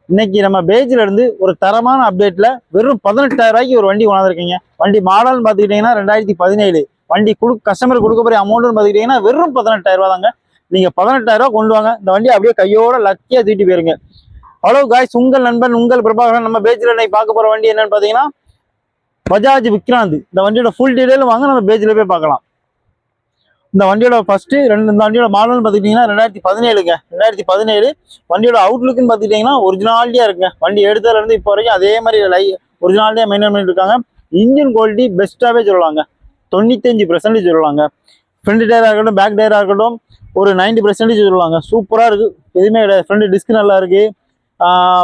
இன்னைக்கு நம்ம பேஜ்ல இருந்து ஒரு தரமான அப்டேட்ல வெறும் 18,000 ரூபாய்க்கு ஒரு வண்டி கொண்டாந்துருக்கீங்க. வண்டி மாடல்னு பாத்துக்கிட்டீங்கன்னா 2017. வண்டி கஸ்டமர் கொடுக்க போற அமௌண்ட்னு பாத்துக்கிட்டீங்கன்னா வெறும் 18,000 ரூபாய் தாங்க. நீங்க 18,000 ரூபாய் கொண்டு வாங்க, இந்த வண்டி அப்படியே கையோட லக்கியா தூக்கிட்டு போயிருங்க. ஹலோ காய்ஸ், உங்கள் நண்பன் உங்கள் பிரபாகரன். நம்ம பேஜ்ல இன்னைக்கு பார்க்க போற வண்டி என்னன்னு பாத்தீங்கன்னா பஜாஜ் விக்ராந்த். இந்த வண்டியோட ஃபுல் டீடைல் வாங்க நம்ம பேஜ்ல போய் பார்க்கலாம். இந்த வண்டியோட இந்த வண்டியோட மாடல் பார்த்துக்கிட்டிங்கன்னா 2017ங்க. 2017 வண்டியோட அவுட்லுக்குன்னு பார்த்துக்கிட்டிங்கன்னா ஒரிஜினாலிட்டியாக இருக்குங்க. வண்டி எடுத்ததுலேருந்து இப்போ வரைக்கும் அதே மாதிரி ஒரிஜினாலிட்டியாக மெயின்டைன் பண்ணிட்டு இருக்காங்க. இன்ஜின் குவாலிட்டி பெஸ்ட்டாகவே சொல்லலாங்க. 95% சொல்லலாங்க. ஃப்ரண்ட் டயராக இருக்கட்டும், பேக் டயராக இருக்கட்டும், ஒரு 90% சொல்லலாங்க. சூப்பராக இருக்குது, எதுவுமே கிடையாது. ஃப்ரண்ட் டிஸ்க் நல்லா இருக்குது.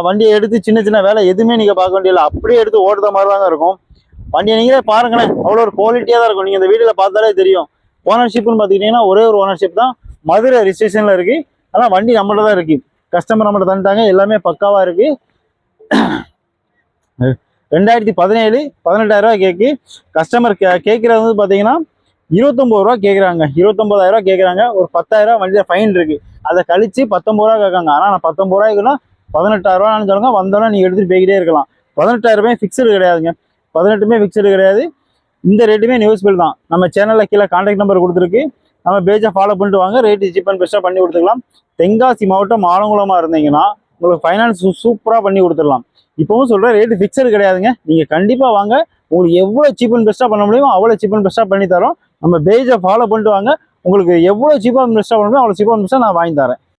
வண்டியை எடுத்து சின்ன சின்ன வேலை எதுவுமே நீங்கள் பார்க்க வேண்டியதில்லை, அப்படியே எடுத்து ஓடுற மாதிரி தாங்க இருக்கும். வண்டியை நீங்களே பாருங்களேன், அவ்வளோ ஒரு குவாலிட்டியாக தான் இருக்கும். நீங்கள் இந்த வீடியோவில் பார்த்தாலே தெரியும். ஓனர்ஷிப்னு பார்த்துக்கிட்டிங்கன்னா ஒரே ஒரு ஓனர்ஷிப் தான், மதுரை ரிஜிஸ்ட்ரேஷனில் இருக்குது. ஆனால் வண்டி நம்மள்ட்ட தான் இருக்குது, கஸ்டமர் நம்மள்ட்ட தந்துட்டாங்க, எல்லாமே பக்காவாக இருக்குது. 2017 18,000 ரூபா கேட்கு. கஸ்டமர் கேட்குறது வந்து பார்த்தீங்கன்னா 29 ரூபா கேட்குறாங்க. 29,000 ரூபா கேட்குறாங்க. ஒரு 10,000 ரூபா வண்டியில் ஃபைன் இருக்குது, அதை கழிச்சு 19 ரூபா கேட்காங்க. ஆனால் நான் 19 ரூபாய்க்குன்னா 18,000 ரூபான்னு சொல்லுங்க, வந்தோன்னா நீங்கள் எடுத்துகிட்டு போய்கிட்டே இருக்கலாம். 18,000 ரூபாய் ஃபிக்ஸ்டு கிடையாதுங்க. 18மே ஃபிக்ஸ்டு கிடையாது. இந்த ரேட்டுமே நியூஸ்பில் தான். நம்ம சேனலில் கீழே கான்டாக்ட் நம்பர் கொடுத்துருக்கு, நம்ம பேஜை ஃபாலோ பண்ணிட்டு வாங்க. ரேட்டு சீப் அண்ட் பெஸ்ட்டாக பண்ணி கொடுத்துக்கலாம். தென்காசி மாவட்டம் ஆலங்குளமாக இருந்தீங்கன்னா உங்களுக்கு ஃபைனான்ஸ் சூப்பராக பண்ணி கொடுத்துடலாம். இப்போவும் சொல்கிறேன், ரேட்டு ஃபிக்ஸடு கிடையாதுங்க. நீங்கள் கண்டிப்பாக வாங்க, உங்களுக்கு எவ்வளோ சீப் அண்ட் பெஸ்ட்டாக பண்ண முடியுமோ அவ்வளோ சீப் அண்ட் பெஸ்ட்டாக பண்ணி தரோம். நம்ம பேஜை ஃபாலோ பண்ணிட்டு வாங்க, உங்களுக்கு எவ்வளோ சீப்பாக பெஸ்ட்டாக பண்ண முடியும் அவ்வளோ சீப்பாக பெஸ்ட்டாக நான் வாங்கி தரேன்.